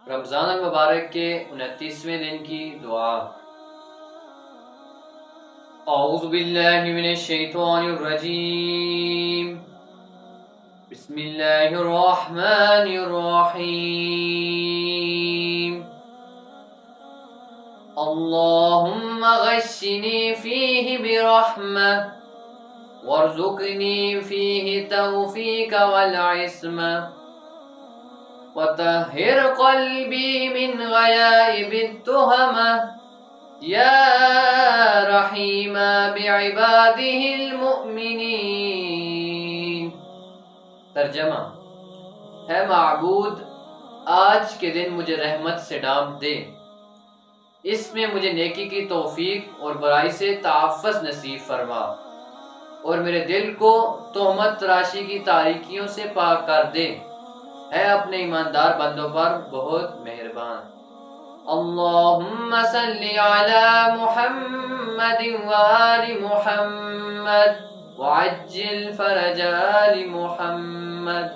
رمضان المبارک کے 29ویں دن کی دعا۔ اعوذ باللہ من الشیطان الرجیم، بسم اللہ الرحمن الرحیم۔ اللہم غشنی فیہ برحمہ وارزقنی فیہ توفیق والعصمہ وطہر قلبی من غیائب التہمہ یا رحیم بعبادہ المؤمنین۔ ترجمہ: ہے معبود، آج کے دن مجھے رحمت سے ڈانپ دے، اس میں مجھے نیکی کی توفیق اور برائی سے تحفظ نصیب فرما، اور میرے دل کو تہمت تراشی کی تاریکیوں سے پاک کر دے، ہے اپنے ایماندار بندوں پر بہت مہربان۔ اللہم صلی علی محمد وآل محمد وعجل فرج آل محمد۔